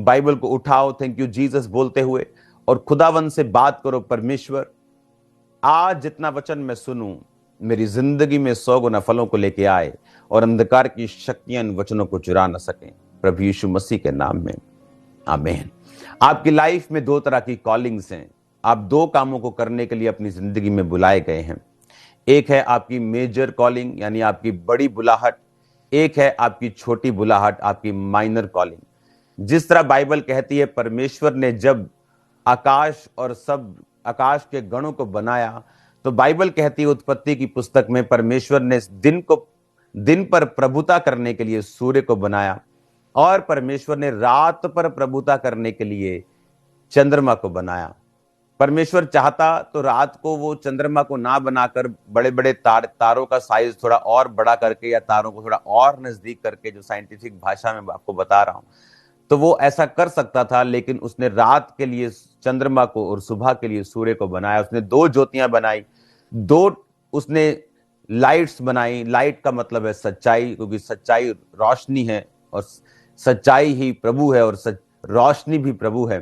Bible को उठाओ thank you Jesus बोलते हुए और खुदावन से बात करो, परमेश्वर आज जितना वचन मैं सुनूं मेरी जिंदगी में 100 गुना फलों को लेके आए और अंधकार की शक्तियां इन वचनों को चुरा न सकें, प्रभु यीशु मसीह के नाम में आमीन। आपकी लाइफ में 2 तरह की कॉलिंग्स हैं। आप 2 कामों को करने के लिए अपनी जिंदगी में बुलाए गए हैं। एक है आपकी मेजर कॉलिंग यानी आपकी बड़ी बुलाहट, एक है आपकी छोटी बुलाहट, आपकी माइनर कॉलिंग। जिस तरह बाइबल कहती है परमेश्वर ने जब आकाश और सब आकाश के गणों को बनाया, तो बाइबल कहती है उत्पत्ति की पुस्तक में परमेश्वर ने दिन पर प्रभुता करने के लिए सूर्य को बनाया और परमेश्वर ने रात पर प्रभुता करने के लिए चंद्रमा को बनाया। परमेश्वर चाहता तो रात को वो चंद्रमा को ना बनाकर बड़े बड़े तारों का साइज थोड़ा और बड़ा करके या तारों को थोड़ा और नजदीक करके, जो साइंटिफिक भाषा में आपको बता रहा हूं, तो वो ऐसा कर सकता था, लेकिन उसने रात के लिए चंद्रमा को और सुबह के लिए सूर्य को बनाया। उसने 2 ज्योतियां बनाई, 2 उसने लाइट्स बनाई। लाइट का मतलब है सच्चाई, क्योंकि सच्चाई रोशनी है और सच्चाई ही प्रभु है और रोशनी भी प्रभु है।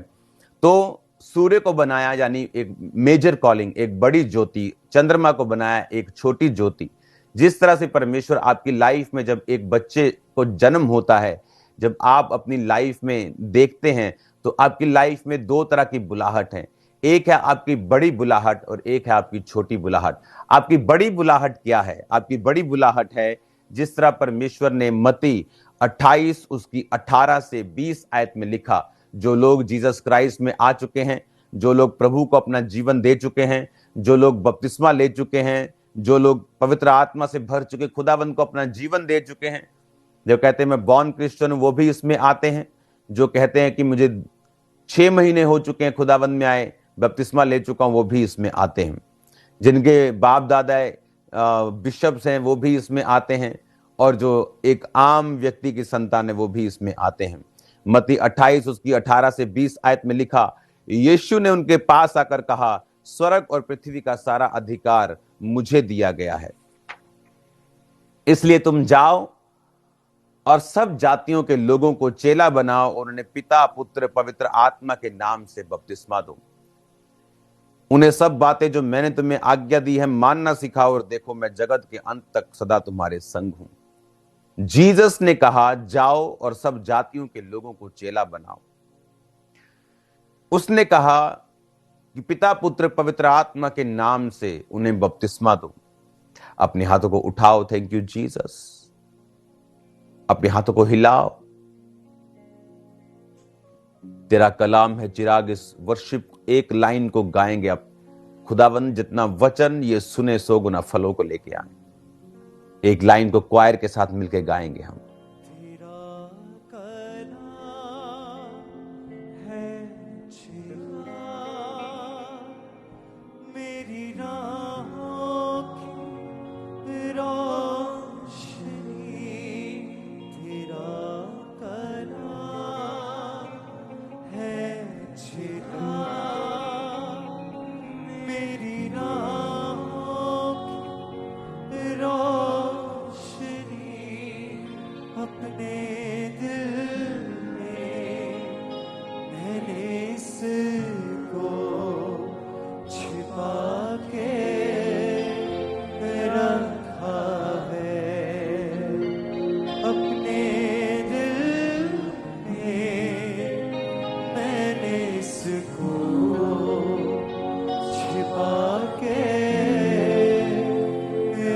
तो सूर्य को बनाया यानी एक मेजर कॉलिंग, एक बड़ी ज्योति। चंद्रमा को बनाया एक छोटी ज्योति। जिस तरह से परमेश्वर आपकी लाइफ में जब एक बच्चे को जन्म होता है, जब आप अपनी लाइफ में देखते हैं, तो आपकी लाइफ में 2 तरह की बुलाहट है। एक है आपकी बड़ी बुलाहट और एक है आपकी छोटी बुलाहट। आपकी बड़ी बुलाहट क्या है? आपकी बड़ी बुलाहट है जिस तरह परमेश्वर ने मत्ती 28 उसकी 18 से 20 आयत में लिखा, जो लोग जीसस क्राइस्ट में आ चुके हैं, जो लोग प्रभु को अपना जीवन दे चुके हैं, जो लोग बपतिस्मा ले चुके हैं, जो लोग पवित्र आत्मा से भर चुके, खुदावंद को अपना जीवन दे चुके हैं, जो कहते हैं मैं बॉर्न क्रिश्चियन हूं, वो भी इसमें आते हैं। जो कहते हैं कि मुझे 6 महीने हो चुके हैं खुदावंद में आए, बपतिस्मा ले चुका हूं, वो भी इसमें आते हैं। जिनके बाप दादा बिशप्स हैं वो भी इसमें आते हैं, और जो एक आम व्यक्ति की संतान है वो भी इसमें आते हैं। मत्ती 28 उसकी 18 से 20 आयत में लिखा, यीशु ने उनके पास आकर कहा, स्वर्ग और पृथ्वी का सारा अधिकार मुझे दिया गया है, इसलिए तुम जाओ और सब जातियों के लोगों को चेला बनाओ और उन्हें पिता पुत्र पवित्र आत्मा के नाम से बपतिस्मा दो। उन्हें सब बातें जो मैंने तुम्हें आज्ञा दी है मानना सिखाओ, और देखो मैं जगत के अंत तक सदा तुम्हारे संग हूं। जीसस ने कहा जाओ और सब जातियों के लोगों को चेला बनाओ। उसने कहा कि पिता पुत्र पवित्र आत्मा के नाम से उन्हें बपतिस्मा दो। अपने हाथों को उठाओ, थैंक यू जीसस। अपने हाथों को हिलाओ। तेरा कलाम है चिराग, इस वर्शिप एक लाइन को गाएंगे अब। खुदावंद जितना वचन ये सुने 100 गुना फलों को लेके आए। एक लाइन को क्वायर के साथ मिलकर गाएंगे हम। तेरा कलाम है चिराग, मेरी राहों की रोशनी। तेरा कलाम है चिराग, मेरी राहों की रोशनी। अपने दिल में मैंने इसको छिपा के रखा है। अपने दिल में मैंने इसको छिपा के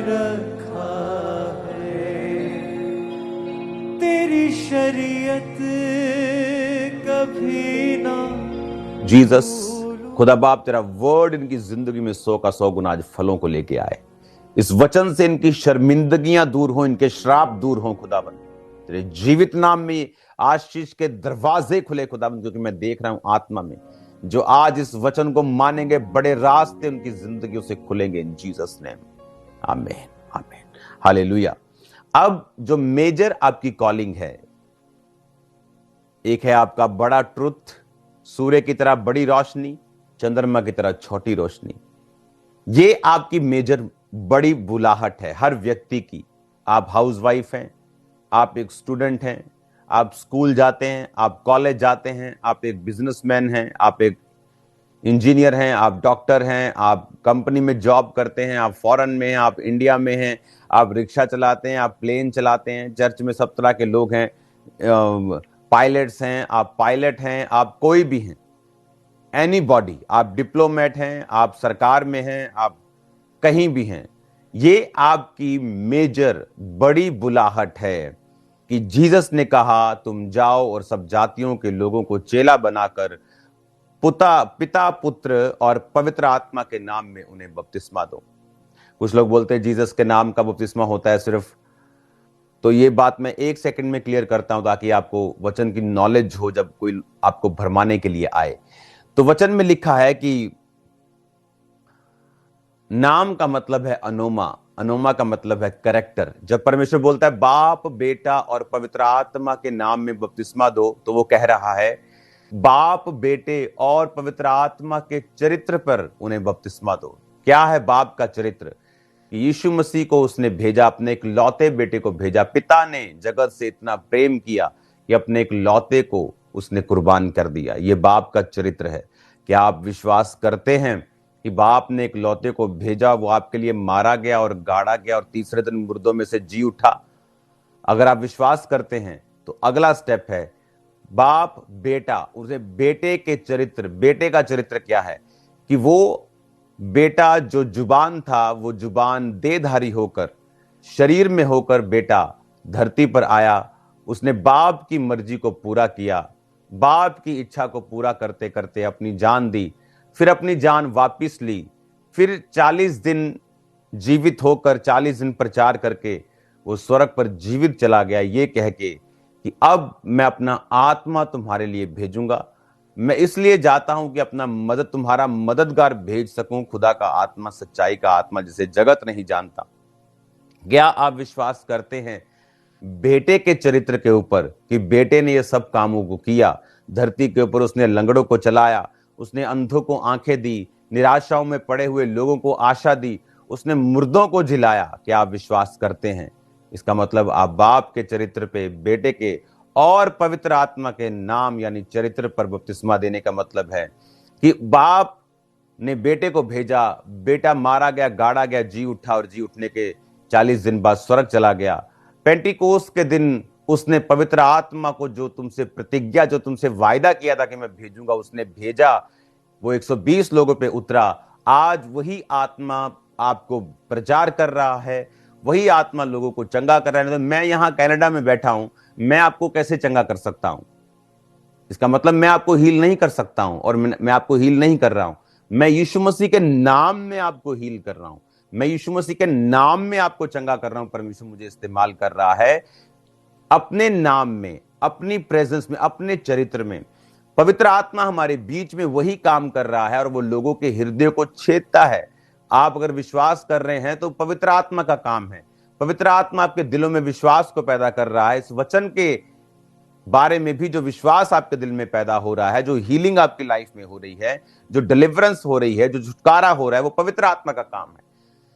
रखा है। तेरी शरीयत कभी ना जीसस, खुदा बाप तेरा वर्ड इनकी जिंदगी में 100 का 100 गुना आज फलों को लेके आए। इस वचन से इनकी शर्मिंदगियां दूर हो, इनके श्राप दूर हो खुदाबंद। तेरे जीवित नाम में आशीष के दरवाजे खुले खुदाबंद, क्योंकि मैं देख रहा हूं आत्मा में जो आज इस वचन को मानेंगे, बड़े रास्ते उनकी जिंदगियों से खुलेंगे इन जीसस नेम। आमीन आमीन हालेलुया। अब जो मेजर आपकी कॉलिंग है, एक है आपका बड़ा ट्रुथ, सूर्य की तरह बड़ी रोशनी, चंद्रमा की तरह छोटी रोशनी। ये आपकी मेजर बड़ी बुलाहट है हर व्यक्ति की। आप हाउसवाइफ हैं, आप एक स्टूडेंट हैं, आप स्कूल जाते हैं, आप कॉलेज जाते हैं, आप एक बिजनेसमैन हैं, आप एक इंजीनियर हैं, आप डॉक्टर हैं, आप कंपनी में जॉब करते हैं, आप फॉरेन में हैं, आप इंडिया में हैं, आप रिक्शा चलाते हैं, आप प्लेन चलाते हैं, चर्च में सब तरह के लोग हैं, पायलट्स हैं, आप पायलट हैं, आप कोई भी हैं, एनी बॉडी, आप डिप्लोमेट हैं, आप सरकार में हैं, आप कहीं भी हैं, ये आपकी मेजर बड़ी बुलाहट है कि जीसस ने कहा तुम जाओ और सब जातियों के लोगों को चेला बनाकर पिता पुत्र और पवित्र आत्मा के नाम में उन्हें बपतिस्मा दो। कुछ लोग बोलते हैं जीसस के नाम का बपतिस्मा होता है सिर्फ, तो ये बात मैं 1 सेकंड में क्लियर करता हूं ताकि आपको वचन की नॉलेज हो जब कोई आपको भरमाने के लिए आए। तो वचन में लिखा है कि नाम का मतलब है अनोमा, अनोमा का मतलब है कैरेक्टर। जब परमेश्वर बोलता है बाप बेटा और पवित्र आत्मा के नाम में बपतिस्मा दो, तो वो कह रहा है बाप बेटे और पवित्र आत्मा के चरित्र पर उन्हें बपतिस्मा दो। क्या है बाप का चरित्र? यीशु मसीह को उसने भेजा, अपने एक लौते बेटे को भेजा। पिता ने जगत से इतना प्रेम किया कि अपने एक लौते को उसने कुर्बान कर दिया। ये बाप का चरित्र है। क्या आप विश्वास करते हैं कि बाप ने एक लौते को भेजा, वो आपके लिए मारा गया और गाड़ा गया और तीसरे दिन मुर्दों में से जी उठा? अगर आप विश्वास करते हैं तो अगला स्टेप है बाप बेटा, उसे बेटे के चरित्र। बेटे का चरित्र क्या है कि वो बेटा जो जुबान था, वो जुबान देहधारी होकर, शरीर में होकर बेटा धरती पर आया। उसने बाप की मर्जी को पूरा किया, बाप की इच्छा को पूरा करते करते अपनी जान दी, फिर अपनी जान वापिस ली, फिर 40 दिन जीवित होकर 40 दिन प्रचार करके वो स्वर्ग पर जीवित चला गया, ये कह के कि अब मैं अपना आत्मा तुम्हारे लिए भेजूंगा। मैं इसलिए जाता हूं कि अपना तुम्हारा मददगार भेज सकूं, खुदा का आत्मा, सच्चाई का आत्मा, जिसे जगत नहीं जानता। क्या आप विश्वास करते हैं बेटे के चरित्र के ऊपर कि बेटे ने ये सब कामों को किया? धरती के ऊपर उसने लंगड़ों को चलाया, उसने अंधों को आंखें दी, निराशाओं में पड़े हुए लोगों को आशा दी, उसने मुर्दों को जिलाया। क्या आप विश्वास करते हैं? इसका मतलब आप बाप के चरित्र पे, बेटे के और पवित्र आत्मा के नाम यानी चरित्र पर बपतिस्मा देने का मतलब है कि बाप ने बेटे को भेजा, बेटा मारा गया, गाड़ा गया, जी उठा और जी उठने के 40 दिन बाद स्वर्ग चला गया। पेंटिकोस्ट के दिन उसने पवित्र आत्मा को, जो तुमसे प्रतिज्ञा, जो तुमसे वायदा किया था कि मैं भेजूंगा, उसने भेजा। वो 120 लोगों पे उतरा। आज वही आत्मा आपको प्रचार कर रहा है, वही आत्मा लोगों को चंगा कर रहा है। तो मैं यहां कनाडा में बैठा हूं, मैं आपको कैसे चंगा कर सकता हूं? इसका मतलब मैं आपको हील नहीं कर सकता हूं, और मैं आपको हील नहीं कर रहा हूं। मैं यीशु मसीह के नाम में आपको हील कर रहा हूं, मैं यीशु मसीह के नाम में आपको चंगा कर रहा हूं। परमेश्वर मुझे इस्तेमाल कर रहा है अपने नाम में, अपनी प्रेजेंस में, अपने चरित्र में। पवित्र आत्मा हमारे बीच में वही काम कर रहा है और वो लोगों के हृदय को छेदता है। आप अगर विश्वास कर रहे हैं तो पवित्र आत्मा का काम है। पवित्र आत्मा आपके दिलों में विश्वास को पैदा कर रहा है। इस वचन के बारे में भी जो विश्वास आपके दिल में पैदा हो रहा है, जो हीलिंग आपकी लाइफ में हो रही है, जो डिलीवरेंस हो रही है, जो छुटकारा हो रहा है, वो पवित्र आत्मा का काम है।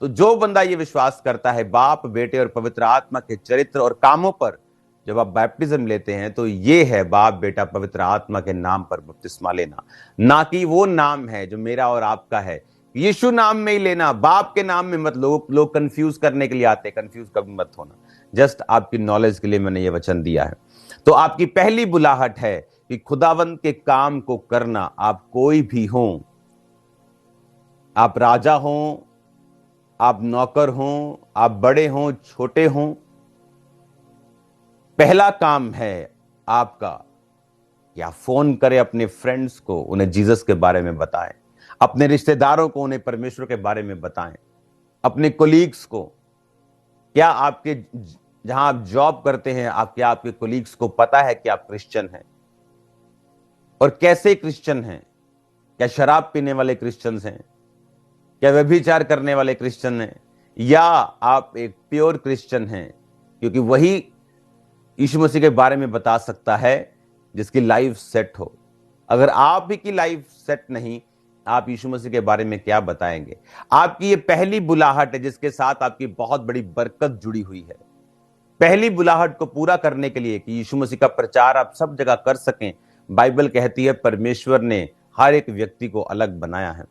तो जो बंदा ये विश्वास करता है बाप, बेटे और पवित्र आत्मा के चरित्र और कामों पर, जब आप बैप्टिज्म लेते हैं तो ये है बाप, बेटा, पवित्र आत्मा के नाम पर बपतिस्मा लेना। ना कि वो नाम है जो मेरा और आपका है, यीशु नाम में ही लेना, बाप के नाम में मत। लोग कंफ्यूज करने के लिए आते हैं, कंफ्यूज कभी मत होना। जस्ट आपकी नॉलेज के लिए मैंने ये वचन दिया है। तो आपकी पहली बुलाहट है कि खुदावंद के काम को करना। आप कोई भी हो, आप राजा हो, आप नौकर हो, आप बड़े हो, छोटे हो, पहला काम है आपका कि आप फोन करें अपने फ्रेंड्स को, उन्हें जीसस के बारे में बताएं। अपने रिश्तेदारों को उन्हें परमेश्वर के बारे में बताएं। अपने कोलीग्स को, क्या आपके जहां आप जॉब करते हैं, आपके कोलीग्स को पता है कि आप क्रिश्चियन हैं? और कैसे क्रिश्चियन हैं? क्या शराब पीने वाले क्रिश्चियंस हैं? क्या व्यभिचार करने वाले क्रिश्चियन हैं? या आप एक प्योर क्रिश्चियन हैं? क्योंकि वही यीशु मसीह के बारे में बता सकता है जिसकी लाइफ सेट हो। अगर आप ही की लाइफ सेट नहीं, आप यीशु मसीह के बारे में क्या बताएंगे? आपकी ये पहली बुलाहट है जिसके साथ आपकी बहुत बड़ी बरकत जुड़ी हुई है। पहली बुलाहट को पूरा करने के लिए कि यीशु मसीह का प्रचार आप सब जगह कर सकें, बाइबल कहती है परमेश्वर ने हर एक व्यक्ति को अलग बनाया है।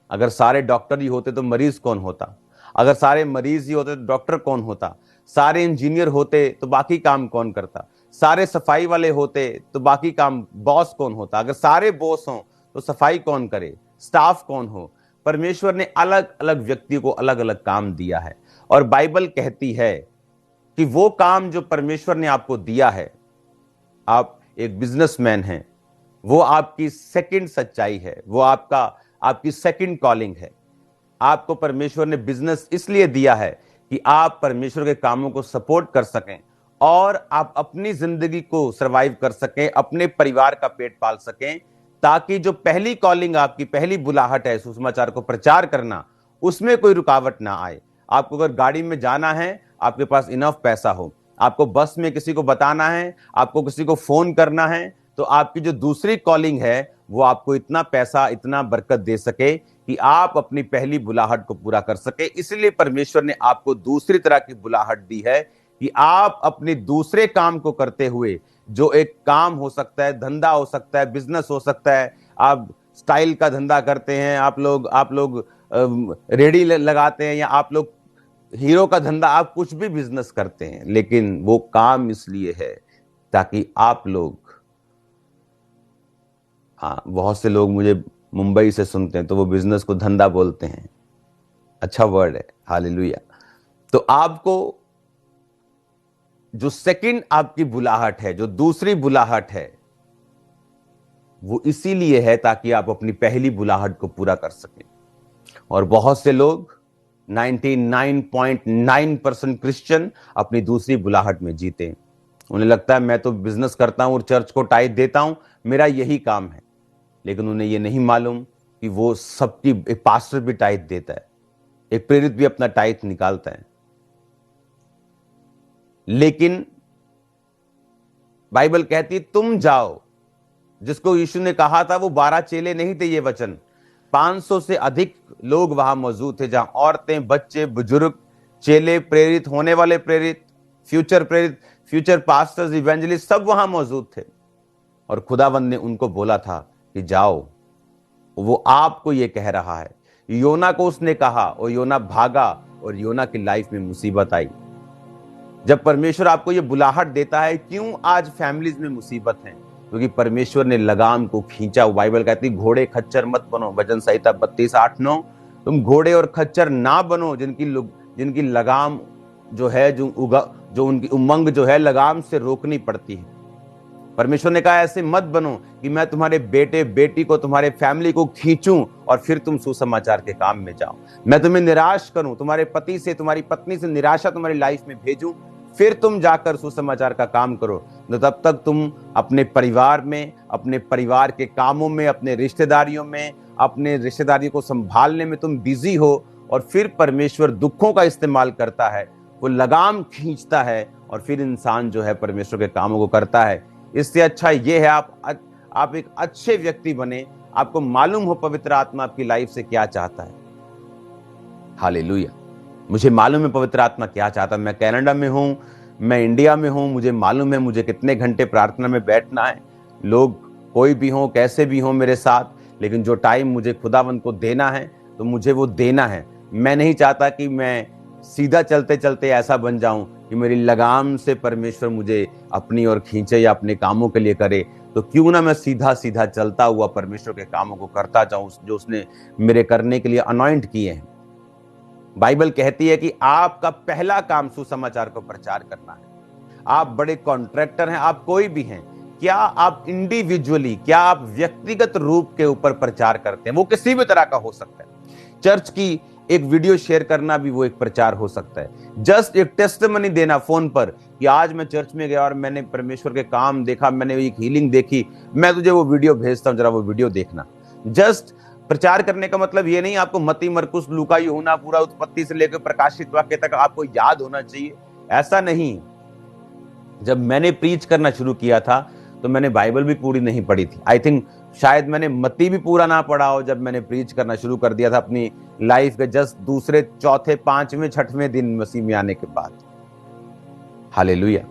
अगर सारे डॉक्टर ही होते तो मरीज कौन होता? अगर सारे मरीज ही होते तो डॉक्टर कौन होता? सारे इंजीनियर होते तो बाकी काम कौन करता? सारे सफाई वाले होते तो बाकी काम बॉस कौन होता? अगर सारे बॉस हों तो सफाई कौन करे? स्टाफ कौन हो? परमेश्वर ने अलग अलग व्यक्ति को अलग अलग काम दिया है। और बाइबल कहती है कि वो काम जो परमेश्वर ने आपको दिया है, आप एक बिजनेसमैन हैं, वो आपकी सेकंड सच्चाई है, वो आपकी सेकंड कॉलिंग है। आपको परमेश्वर ने बिजनेस इसलिए दिया है कि आप परमेश्वर के कामों को सपोर्ट कर सकें और आप अपनी जिंदगी को सरवाइव कर सकें, अपने परिवार का पेट पाल सकें, ताकि जो पहली कॉलिंग आपकी पहली बुलाहट है सुसमाचार को प्रचार करना, उसमें कोई रुकावट ना आए। आपको अगर गाड़ी में जाना है, आपके पास इनफ पैसा हो, आपको बस में किसी को बताना है, आपको किसी को फोन करना है, तो आपकी जो दूसरी कॉलिंग है वो आपको इतना पैसा, इतना बरकत दे सके कि आप अपनी पहली बुलाहट को पूरा कर सके। इसलिए परमेश्वर ने आपको दूसरी तरह की बुलाहट दी है कि आप अपने दूसरे काम को करते हुए, जो एक काम हो सकता है, धंधा हो सकता है, बिजनेस हो सकता है, आप स्टाइल का धंधा करते हैं, आप लोग रेडी लगाते हैं, या आप लोग हीरो का धंधा, आप कुछ भी बिजनेस करते हैं, लेकिन वो काम इसलिए है ताकि आप लोग, हाँ, बहुत से लोग मुझे मुंबई से सुनते हैं तो वो बिजनेस को धंधा बोलते हैं। अच्छा वर्ड है, हालेलुया। तो आपको जो सेकंड आपकी बुलाहट है, जो दूसरी बुलाहट है, वो इसीलिए है ताकि आप अपनी पहली बुलाहट को पूरा कर सकें। और बहुत से लोग 99.9% क्रिश्चियन अपनी दूसरी बुलाहट में जीते हैं। उन्हें लगता है मैं तो बिजनेस करता हूं और चर्च को टाइट देता हूं, मेरा यही काम है। लेकिन उन्हें यह नहीं मालूम कि वो सबकी, एक पास्टर भी टाइट देता है, एक प्रेरित भी अपना टाइट निकालता है। लेकिन बाइबल कहती है तुम जाओ। जिसको यीशु ने कहा था वो 12 चेले नहीं थे, ये वचन 500 से अधिक लोग वहां मौजूद थे, जहां औरतें, बच्चे, बुजुर्ग, चेले, प्रेरित, होने वाले प्रेरित, फ्यूचर पास्टर्स, इवेंजलिस्ट, सब वहां मौजूद थे। और खुदावंद ने उनको बोला था कि जाओ। वो आपको ये कह रहा है। योना को उसने कहा और योना भागा और योना की लाइफ में मुसीबत आई। जब परमेश्वर आपको ये बुलाहट देता है, क्यों आज फैमिलीज में मुसीबत है? क्योंकि परमेश्वर ने लगाम को खींचा। बाइबल कहती है घोड़े खच्चर मत बनो, वचन संहिता 32:8-9। तुम घोड़े और खच्चर ना बनो जिनकी लगाम जो है, जो उनकी उमंग जो है लगाम से रोकनी पड़ती है। परमेश्वर ने कहा ऐसे मत बनो कि मैं तुम्हारे बेटे बेटी को, तुम्हारे फैमिली को खींचूं और फिर तुम सुसमाचार के काम में जाओ। मैं तुम्हें निराश करूं, तुम्हारे पति से, तुम्हारी पत्नी से निराशा तुम्हारी लाइफ में भेजूं, फिर तुम जाकर सुसमाचार का काम करो। तो तब तक तुम अपने परिवार में, अपने परिवार के कामों में, अपने रिश्तेदारियों को संभालने में तुम बिजी हो, और फिर परमेश्वर दुखों का इस्तेमाल करता है, वो लगाम खींचता है और फिर इंसान जो है परमेश्वर के कामों को करता है। इससे अच्छा ये है आप एक अच्छे व्यक्ति बने, आपको मालूम हो पवित्र आत्मा आपकी लाइफ से क्या चाहता है। हालेलुया। मुझे मालूम है पवित्र आत्मा क्या चाहता है। मैं कनाडा में हूं, मैं इंडिया में हूं, मुझे मालूम है मुझे कितने घंटे प्रार्थना में बैठना है। लोग कोई भी हो, कैसे भी हो मेरे साथ, लेकिन जो टाइम मुझे खुदावंद को देना है तो मुझे वो देना है। मैं नहीं चाहता कि मैं सीधा चलते चलते ऐसा बन जाऊं कि मेरी लगाम से परमेश्वर मुझे अपनी ओर खींचे या अपने कामों के लिए करे। तो क्यों ना मैं सीधा सीधा चलता हुआ परमेश्वर के कामों को करता जाऊं जो उसने मेरे करने के लिए अनॉइंट किए हैं। बाइबल कहती है कि आपका पहला काम सुसमाचार को प्रचार करना है। आप बड़े कॉन्ट्रैक्टर हैं, आप कोई भी हैं, क्या आप इंडिविजुअली, क्या आप व्यक्तिगत रूप के ऊपर प्रचार करते हैं? वो किसी भी तरह का हो सकता है। चर्च की एक वीडियो शेयर करना भी वो एक प्रचार हो सकता है। जस्ट एक टेस्टिमनी देना फोन पर कि आज मैं चर्च में गया और मैंने परमेश्वर के काम देखा, मैंने एक हीलिंग देखी, मैं तुझे वो वीडियो भेजता हूं, जरा वो वीडियो देखना। जस्ट प्रचार करने का मतलब ये नहीं आपको मत्ती, मरकुस, लूका, यूहन्ना पूरा उत्पत्ति से लेकर प्रकाशित वाक्य तक आपको याद होना चाहिए, ऐसा नहीं। जब मैंने प्रीच करना शुरू किया था तो मैंने बाइबल भी पूरी नहीं पढ़ी थी। आई थिंक शायद मैंने मत्ती भी पूरा ना पढ़ा हो जब मैंने प्रीच करना शुरू कर दिया था अपनी लाइफ के जस्ट दूसरे, चौथे, 5वें, 6वें दिन मसीह में आने के बाद। हालेलुया।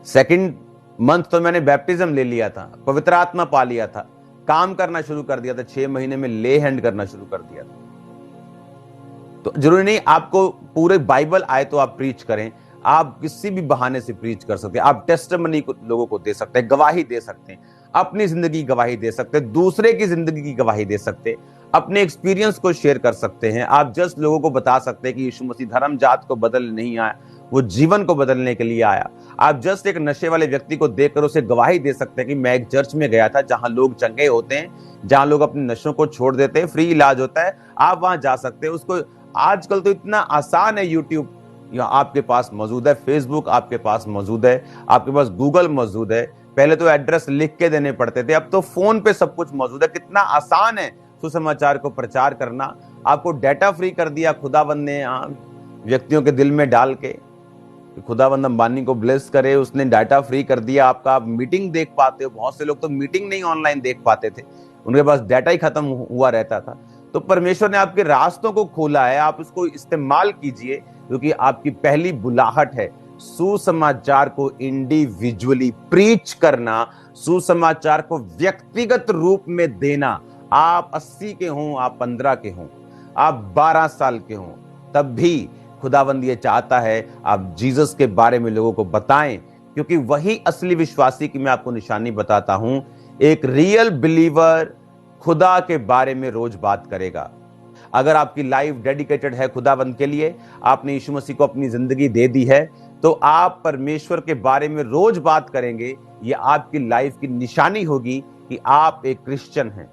सेकंड मंथ तो मैंने बैप्टिज्म ले लिया था, पवित्र आत्मा पा लिया था, काम करना शुरू कर दिया था, 6 महीने में ले हैंड करना शुरू कर दिया था। तो जरूरी नहीं आपको पूरे बाइबल आए तो आप प्रीच करें, आप किसी भी बहाने से प्रीच कर सकते हैं। आप टेस्टिमनी लोगों को दे सकते हैं, गवाही दे सकते हैं, अपनी जिंदगी की गवाही दे सकते हैं, दूसरे की जिंदगी की गवाही दे सकते हैं, अपने एक्सपीरियंस को शेयर कर सकते हैं। आप जस्ट लोगों को बता सकते हैं कि यीशु मसीह धर्म जात को बदलने नहीं आया, वो जीवन को बदलने के लिए आया। आप जस्ट एक नशे वाले व्यक्ति को देखकर उसे गवाही दे सकते हैं कि मैं एक चर्च में गया था जहां लोग चंगे होते हैं, जहां लोग अपने नशों को छोड़ देते हैं, फ्री इलाज होता है, आप वहां जा सकते हैं। उसको आजकल तो इतना आसान है, यूट्यूब यहाँ आपके पास मौजूद है, फेसबुक आपके पास मौजूद है, आपके पास गूगल मौजूद है। पहले तो एड्रेस लिख के देने पड़ते थे, अब तो फोन पे सब कुछ मौजूद है। कितना आसान है सुसमाचार को प्रचार करना। आपको डाटा फ्री कर दिया खुदावंद ने व्यक्तियों के दिल में डाल के। खुदावंद अंबानी को ब्लेस करे, उसने डाटा फ्री कर दिया आपका। आप मीटिंग देख पाते हो। बहुत से लोग तो मीटिंग नहीं ऑनलाइन देख पाते थे, उनके पास डाटा ही खत्म हुआ रहता था। तो परमेश्वर ने आपके रास्तों को खोला है, आप उसको इस्तेमाल कीजिए, क्योंकि आपकी पहली बुलाहट है सुसमाचार को इंडिविजुअली प्रीच करना, सुसमाचार को व्यक्तिगत रूप में देना। आप 80 के हों, आप 15 के हों, आप 12 साल के हों, तब भी खुदावंद ये चाहता है आप जीसस के बारे में लोगों को बताएं, क्योंकि वही असली विश्वासी की मैं आपको निशानी बताता हूं। एक रियल बिलीवर खुदा के बारे में रोज बात करेगा। अगर आपकी लाइफ डेडिकेटेड है खुदावंद के लिए, आपने यीशु मसीह को अपनी जिंदगी दे दी है, तो आप परमेश्वर के बारे में रोज बात करेंगे। ये आपकी लाइफ की निशानी होगी कि आप एक क्रिश्चियन हैं।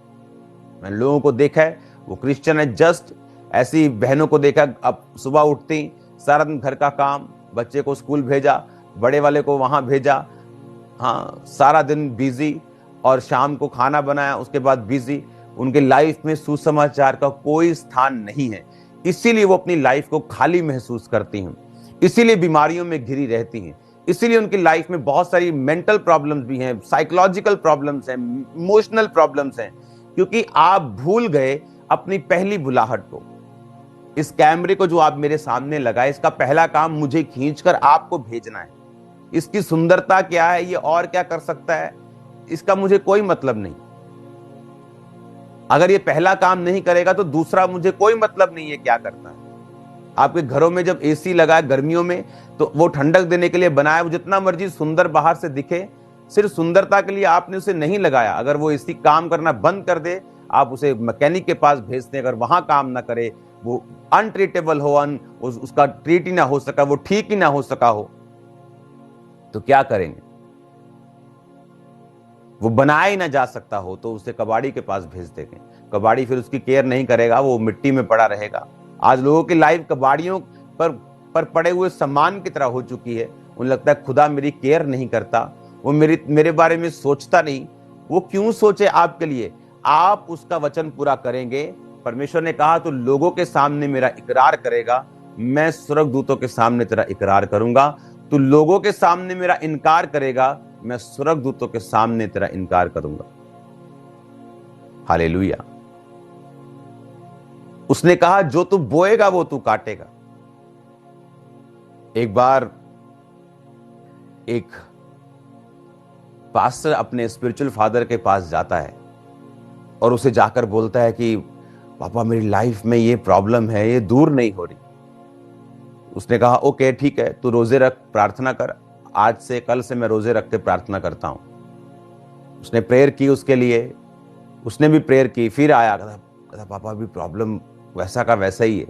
मैंने लोगों को देखा है वो क्रिश्चियन है, जस्ट ऐसी बहनों को देखा, अब सुबह उठती सारा दिन घर का काम, बच्चे को स्कूल भेजा, बड़े वाले को वहां भेजा, हाँ सारा दिन बिजी, और शाम को खाना बनाया, उसके बाद बिजी। उनके लाइफ में सुसमाचार का कोई स्थान नहीं है, इसीलिए वो अपनी लाइफ को खाली महसूस करती हैं, इसीलिए बीमारियों में घिरी रहती हैं, इसीलिए उनकी लाइफ में बहुत सारी मेंटल प्रॉब्लम्स भी हैं, साइकोलॉजिकल प्रॉब्लम्स हैं, इमोशनल प्रॉब्लम्स हैं, क्योंकि आप भूल गए अपनी पहली बुलाहट को। इस कैमरे को जो आप मेरे सामने लगाए, इसका पहला काम मुझे खींचकर आपको भेजना है। इसकी सुंदरता क्या है, ये और क्या कर सकता है, इसका मुझे कोई मतलब नहीं। अगर ये पहला काम नहीं करेगा तो दूसरा मुझे कोई मतलब नहीं है क्या करता है। आपके घरों में जब एसी लगा है गर्मियों में, तो वो ठंडक देने के लिए बनाया, वो जितना मर्जी सुंदर बाहर से दिखे, सिर्फ सुंदरता के लिए आपने उसे नहीं लगाया। अगर वो एसी काम करना बंद कर दे, आप उसे मैकेनिक के पास भेजते हैं, अगर वहां काम ना करे, वो अनट्रीटेबल हो, उसका ट्रीट ही ना हो सका, वो ठीक ही ना हो सका हो, तो क्या करेंगे? वो बनाया ही ना जा सकता हो तो उसे कबाड़ी के पास भेज देंगे। कबाड़ी फिर उसकी केयर नहीं करेगा, वो मिट्टी में पड़ा रहेगा। आज लोगों की लाइफ कबाड़ियों पर पड़े हुए सामान की तरह हो चुकी है। उन्हें लगता है खुदा मेरी केयर नहीं करता, वो मेरे बारे में सोचता नहीं। वो क्यों सोचे आपके लिए? आप उसका वचन पूरा करेंगे। परमेश्वर ने कहा तो लोगों के सामने मेरा इकरार करेगा, मैं स्वर्गदूतों के सामने तेरा इकरार करूंगा। तू लोगों के सामने मेरा इनकार करेगा, मैं स्वर्गदूतों के सामने तेरा इनकार करूंगा। हालेलुया। उसने कहा जो तू बोएगा वो तू काटेगा। एक बार एक पास्टर अपने स्पिरिचुअल फादर के पास जाता है और उसे जाकर बोलता है कि पापा मेरी लाइफ में ये प्रॉब्लम है, ये दूर नहीं हो रही। उसने कहा ओके ठीक है, तू रोजे रख, प्रार्थना कर। आज से कल से मैं रोजे रख के प्रार्थना करता हूं। उसने प्रेयर की उसके लिए, उसने भी प्रेयर की। फिर आया, कहता पापा अभी प्रॉब्लम वैसा का वैसा ही है।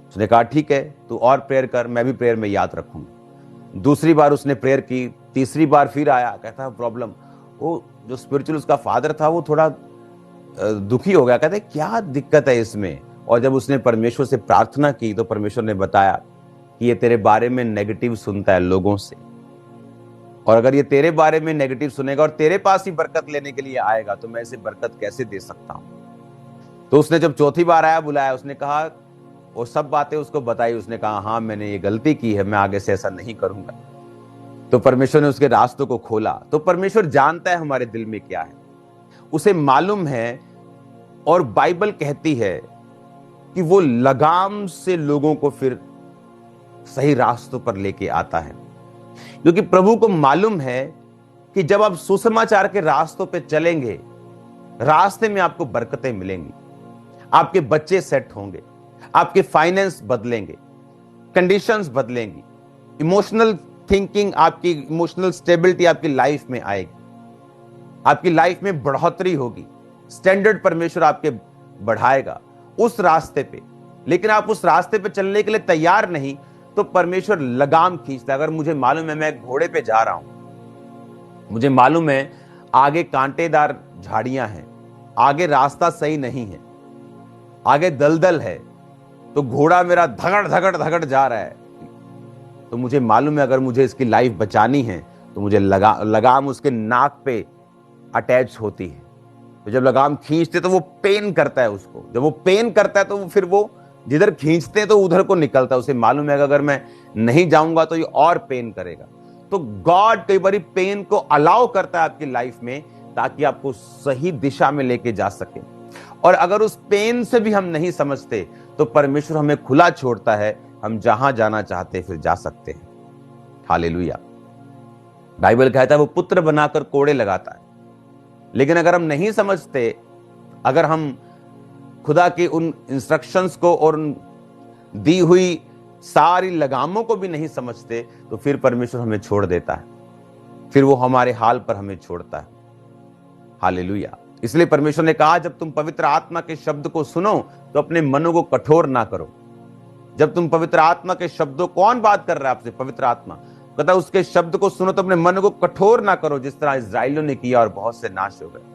उसने कहा ठीक है तू और प्रेयर कर, मैं भी प्रेयर में याद रखूंगा। दूसरी बार उसने प्रेयर की, तीसरी बार फिर आया, कहता प्रॉब्लम। वो जो स्पिरिचुअल उसका फादर था वो थोड़ा दुखी हो गया, कहते क्या दिक्कत है इसमें। और जब उसने परमेश्वर से प्रार्थना की तो परमेश्वर ने बताया कि ये तेरे बारे में नेगेटिव सुनता है लोगों से, और अगर ये तेरे बारे में नेगेटिव सुनेगा और तेरे पास ही बरकत लेने के लिए आएगा तो मैं इसे बरकत कैसे दे सकता हूं। तो उसने जब चौथी बार आया, बुलाया, उसने कहा वो सब बातें उसको बताई। उसने कहा हाँ मैंने ये गलती की है, मैं आगे से ऐसा नहीं करूंगा। तो परमेश्वर ने उसके रास्तों को खोला। तो परमेश्वर जानता है हमारे दिल में क्या है, उसे मालूम है। और बाइबल कहती है कि वो लगाम से लोगों को फिर सही रास्तों पर लेके आता है। क्योंकि प्रभु को मालूम है कि जब आप सुसमाचार के रास्तों पे चलेंगे, रास्ते में आपको बरकतें मिलेंगी, आपके बच्चे सेट होंगे, आपके फाइनेंस बदलेंगे, कंडीशंस बदलेंगी, इमोशनल थिंकिंग, आपकी इमोशनल स्टेबिलिटी आपकी लाइफ में आएगी, आपकी लाइफ में बढ़ोतरी होगी, स्टैंडर्ड परमेश्वर आपके बढ़ाएगा उस रास्ते पे। लेकिन आप उस रास्ते पे चलने के लिए तैयार नहीं तो परमेश्वर लगाम खींचता है। अगर मुझे मालूम है मैं घोड़े पे जा रहा हूं, मुझे मालूम है आगे कांटेदार झाड़ियां हैं, आगे रास्ता सही नहीं है, आगे दलदल है, तो घोड़ा मेरा धगड़ धगड़ धगड़ जा रहा है, तो मुझे मालूम है अगर मुझे इसकी लाइफ बचानी है तो मुझे लगाम उसके नाक पे अटैच होती है। तो जब लगाम खींचते तो वो पेन करता है उसको, जब वो पेन करता है तो फिर वो जिधर खींचते हैं तो उधर को निकलता है। उसे मालूम है अगर मैं नहीं जाऊंगा तो ये और पेन करेगा। तो गॉड कई बार पेन को अलाउ करता है आपकी लाइफ में ताकि आपको सही दिशा में लेके जा सके। और अगर उस पेन से भी हम नहीं समझते तो परमेश्वर हमें खुला छोड़ता है, हम जहां जाना चाहते फिर जा सकते हैं। हालेलुया। बाइबल कहता है वो पुत्र बनाकर कोड़े लगाता है। लेकिन अगर हम नहीं समझते, अगर हम खुदा के उन इंस्ट्रक्शंस को और उन दी हुई सारी लगामों को भी नहीं समझते तो फिर परमेश्वर हमें छोड़ देता है, फिर वो हमारे हाल पर हमें छोड़ता है। हालेलुया। इसलिए परमेश्वर ने कहा जब तुम पवित्र आत्मा के शब्द को सुनो तो अपने मनों को कठोर ना करो। जब तुम पवित्र आत्मा के शब्दों, कौन बात कर रहा है आपसे? पवित्र आत्मा। कहता उसके शब्द को सुनो तो अपने मन को कठोर ना करो जिस तरह इस्राएलियों ने किया और बहुत से नाश हो गए।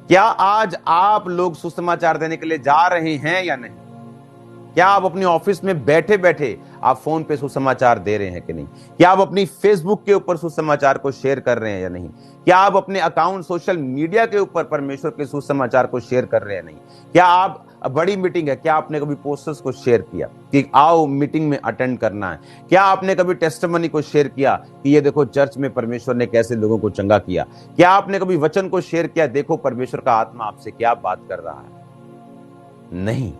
क्या आज आप लोग सुसमाचार देने के लिए जा रहे हैं या नहीं? क्या आप अपनी ऑफिस में बैठे बैठे आप फोन पे सुसमाचार दे रहे हैं कि नहीं? क्या आप अपनी फेसबुक के ऊपर सुसमाचार को शेयर कर रहे हैं या नहीं? क्या आप अपने अकाउंट सोशल मीडिया के ऊपर परमेश्वर के सुसमाचार को शेयर कर रहे हैं नहीं? क्या आप, बड़ी मीटिंग है, क्या आपने कभी पोस्टर्स को शेयर किया कि आओ मीटिंग में अटेंड करना है? क्या आपने कभी टेस्टिमनी को शेयर किया कि ये देखो चर्च में परमेश्वर ने कैसे लोगों को चंगा किया? क्या आपने कभी वचन को शेयर किया, देखो परमेश्वर का आत्मा आपसे क्या बात कर रहा है? नहीं।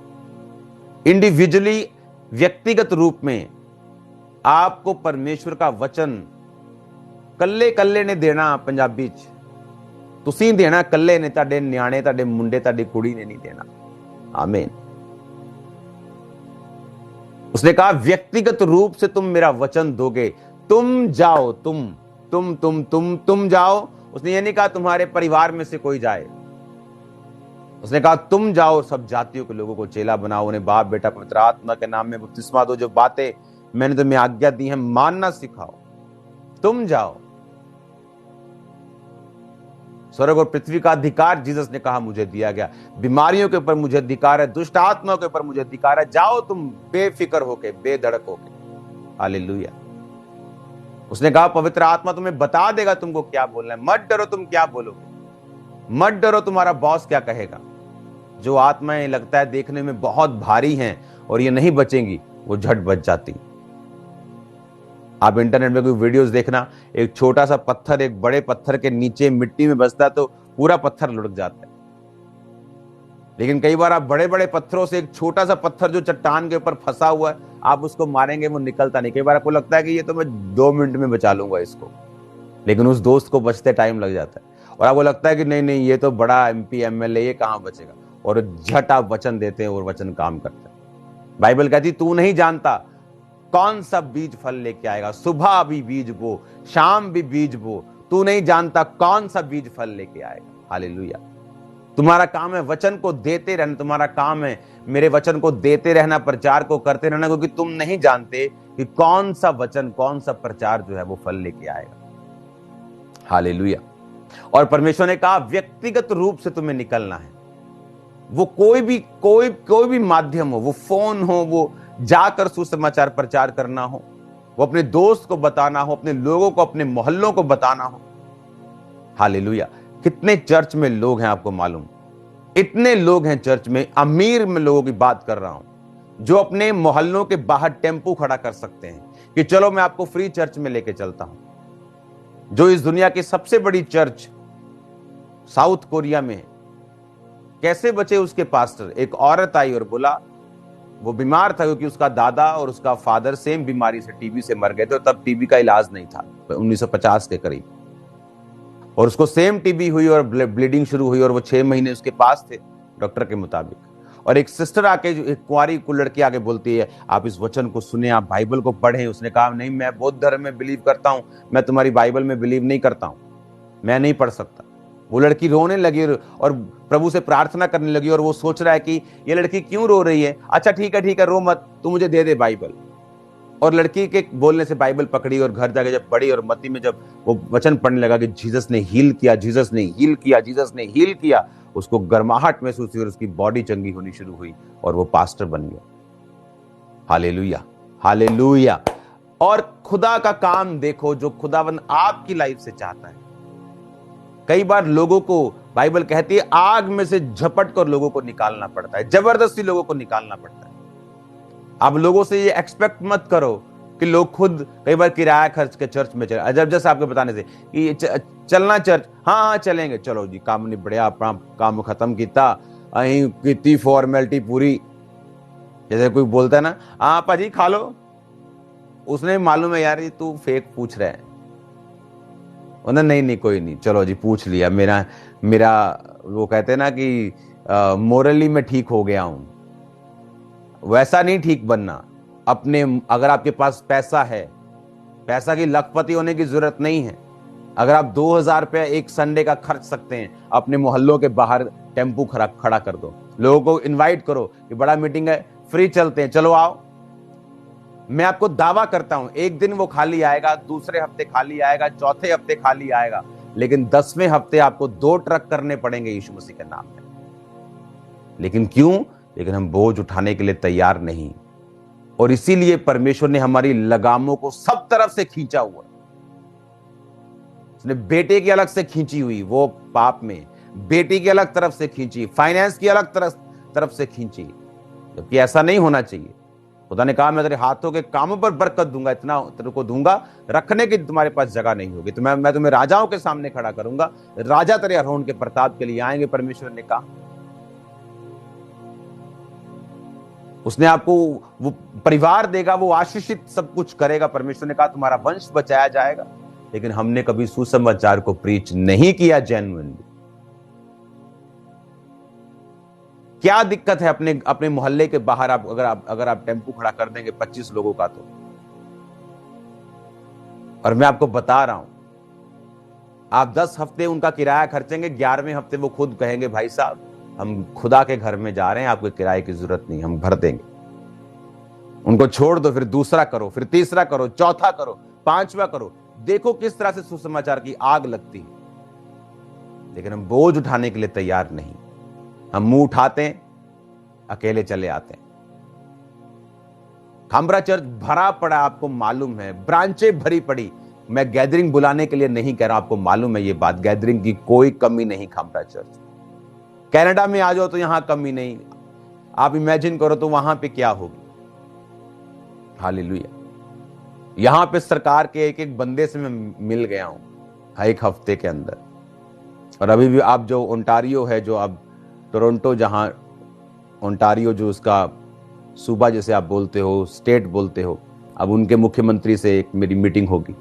इंडिविजुअली, व्यक्तिगत रूप में आपको परमेश्वर का वचन कल्ले कल्ले ने देना। पंजाबी च तुसीं देना कल्ले ने, ताडे न्याणे, ताडे मुंडे, ताडी कुड़ी ने नहीं देना। आमीन। उसने कहा व्यक्तिगत रूप से तुम मेरा वचन दोगे, तुम जाओ, तुम जाओ। उसने ये नहीं कहा तुम्हारे परिवार में से कोई जाए, उसने कहा तुम जाओ, सब जातियों के लोगों को चेला बनाओ, उन्हें बाप बेटा पवित्र आत्मा के नाम में बपतिस्मा दो, जो बातें मैंने तुम्हें आज्ञा दी है मानना सिखाओ। तुम जाओ। स्वर्ग और पृथ्वी का अधिकार जीसस ने कहा मुझे दिया गया। बीमारियों के ऊपर मुझे अधिकार है, दुष्ट आत्माओं के ऊपर मुझे अधिकार है। जाओ तुम बेफिक्र होके, बेधड़क होके। हालेलुया। उसने कहा पवित्र आत्मा तुम्हें बता देगा तुमको क्या बोलना है। मत डरो तुम क्या बोलोगे, मत डरो तुम्हारा बॉस क्या कहेगा। जो आत्माएं लगता है देखने में बहुत भारी हैं और ये नहीं बचेंगी, वो झट बच जाती। आप इंटरनेट में कोई वीडियोस देखना, एक छोटा सा पत्थर एक बड़े पत्थर के नीचे मिट्टी में बसता है तो पूरा पत्थर लुढ़क जाता है। लेकिन कई बार आप बड़े बड़े पत्थरों से एक छोटा सा पत्थर जो चट्टान के ऊपर फंसा हुआ है, आप उसको मारेंगे वो निकलता नहीं। कई बार आपको लगता है कि ये तो मैं 2 मिनट में बचा लूंगा इसको, लेकिन उस दोस्त को बचते टाइम लग जाता है। और आपको लगता है कि नहीं ये तो बड़ा MP MLA, ये कहां बचेगा, और झट आप वचन देते हैं और वचन काम करता है। बाइबल कहती तू नहीं जानता कौन सा बीज फल लेके आएगा, सुबह भी बीज बो, शाम भी बीज बो, तू नहीं जानता कौन सा बीज फल लेके आएगा। हालेलुया। तुम्हारा काम है वचन को देते रहना, तुम्हारा काम है मेरे वचन को देते रहना, प्रचार को करते रहना, क्योंकि तुम नहीं जानते कि कौन सा वचन, कौन सा प्रचार जो है वो फल लेके आएगा। हालेलुया। और परमेश्वर ने कहा व्यक्तिगत रूप से तुम्हें निकलना है। वो कोई भी माध्यम हो, वो फोन हो, वो जाकर सुसमाचार प्रचार करना हो, वो अपने दोस्त को बताना हो, अपने लोगों को, अपने मोहल्लों को बताना हो। हालेलुया। कितने चर्च में लोग हैं आपको मालूम? इतने लोग हैं चर्च में, अमीर में लोगों की बात कर रहा हूं, जो अपने मोहल्लों के बाहर टेम्पू खड़ा कर सकते हैं कि चलो मैं आपको फ्री चर्च में लेके चलता हूं। जो इस दुनिया की सबसे बड़ी चर्च साउथ कोरिया में है, कैसे बचे उसके पास्टर? एक औरत आई और बोला वो बीमार था क्योंकि उसका दादा और उसका फादर सेम बीमारी से, टीबी से मर गए थे, और तब टीबी का इलाज नहीं था 1950 के करीब, और उसको सेम टीबी हुई और ब्लीडिंग शुरू हुई, और वो 6 महीने उसके पास थे डॉक्टर के मुताबिक। और एक सिस्टर आके, जो एक कुंवारी को लड़की आके बोलती है, आप इस वचन को सुने, आप बाइबल को पढ़ें। उसने कहा, नहीं, मैं बौद्ध धर्म में बिलीव करता हूं, मैं तुम्हारी बाइबल में बिलीव नहीं करता हूं, मैं नहीं पढ़ सकता। वो लड़की रोने लगी और प्रभु से प्रार्थना करने लगी, और वो सोच रहा है कि ये लड़की क्यों रो रही है। अच्छा ठीक है, रो मत, तू मुझे दे दे बाइबल। और लड़की के बोलने से बाइबल पकड़ी, और घर जाके जब पढ़ी, और मत्ती में जब वो वचन पढ़ने लगा कि जीसस ने हील किया, जीसस ने हील किया, जीसस ने हील किया, उसको गर्माहट महसूस हुई और उसकी बॉडी चंगी होनी शुरू हुई, और वो पास्टर बन गया। Hallelujah, hallelujah. और खुदा का काम देखो, जो खुदावंद आपकी लाइफ से चाहता है। कई बार लोगों को, बाइबल कहती है, आग में से झपट कर लोगों को निकालना पड़ता है, जबरदस्ती लोगों को निकालना पड़ता है। अब लोगों से ये एक्सपेक्ट मत करो कि लोग खुद, कई बार किराया खर्च के चर्च में चले, जब जैसे आपके बताने से कि चलना चर्च, हाँ चलेंगे, चलो जी, काम नहीं बढ़िया, अपना काम खत्म किया, अहीं कितनी फॉर्मेलिटी पूरी। जैसे कोई बोलता है ना, हाँ पाजी खा लो, उसने मालूम है यार ये तू फेक पूछ रहा है, नहीं कोई नहीं, चलो जी पूछ लिया, मेरा वो कहते हैं ना कि मोरली में ठीक हो गया हूं। वैसा नहीं ठीक बनना। अपने, अगर आपके पास पैसा है, पैसा की लखपति होने की जरूरत नहीं है। अगर आप 2000 रुपया एक संडे का खर्च सकते हैं, अपने मोहल्लों के बाहर टेम्पू खड़ा कर दो, लोगों को इनवाइट करो कि बड़ा मीटिंग है, फ्री चलते हैं, चलो आओ। मैं आपको दावा करता हूं, एक दिन वो खाली आएगा, दूसरे हफ्ते खाली आएगा, चौथे हफ्ते खाली आएगा, लेकिन 10वें हफ्ते आपको 2 ट्रक करने पड़ेंगे यीशु मसीह के नाम में। लेकिन क्यों? लेकिन हम बोझ उठाने के लिए तैयार नहीं, और इसीलिए परमेश्वर ने हमारी लगामों को सब तरफ से खींचा हुआ। उसने बेटे की अलग से खींची हुई, वो पाप में, बेटी की अलग तरफ से खींची, फाइनेंस की अलग तरफ से खींची, जबकि ऐसा नहीं होना चाहिए। खुदा ने कहा, मैं तेरे हाथों के कामों पर बरकत दूंगा, इतना तेरे को दूंगा, रखने की तुम्हारे पास जगह नहीं होगी, तो मैं तुम्हें राजाओं के सामने खड़ा करूंगा, राजा तेरे अरोन के प्रताप के लिए आएंगे। परमेश्वर ने कहा, उसने आपको वो परिवार देगा, वो आशीषित सब कुछ करेगा। परमेश्वर ने कहा, तुम्हारा वंश बचाया जाएगा। लेकिन हमने कभी सुसमाचार को प्रीच नहीं किया जेन्युइनली। क्या दिक्कत है अपने मोहल्ले के बाहर अगर आप टेम्पू खड़ा कर देंगे 25 लोगों का तो। और मैं आपको बता रहा हूं, आप 10 हफ्ते उनका किराया खर्चेंगे, 11वें हफ्ते वो खुद कहेंगे, भाई साहब हम खुदा के घर में जा रहे हैं, आपको किराए की जरूरत नहीं, हम भर देंगे। उनको छोड़ दो, फिर दूसरा करो, फिर तीसरा करो, चौथा करो, 5वां करो। देखो किस तरह से सुसमाचार की आग लगती है। लेकिन हम बोझ उठाने के लिए तैयार नहीं। हम मुंह उठाते हैं, अकेले चले आते हैं। खामरा चर्च भरा पड़ा, आपको मालूम है, ब्रांचें भरी पड़ी। मैं गैदरिंग बुलाने के लिए नहीं कह रहा, आपको मालूम है ये बात, गैदरिंग की कोई कमी नहीं खामरा चर्च। कनाडा में आ जाओ तो यहां कमी नहीं, आप इमेजिन करो तो वहां पे क्या होगी। हालेलुया। यहां पे सरकार के एक बंदे से मैं मिल गया हूं 1 हफ्ते के अंदर। और अभी भी आप जो ओंटारियो है, जो अब टोरंटो, जहां ओंटारियो जो उसका सूबा जैसे आप बोलते हो, स्टेट बोलते हो, अब उनके मुख्यमंत्री से एक मेरी मीटिंग होगी।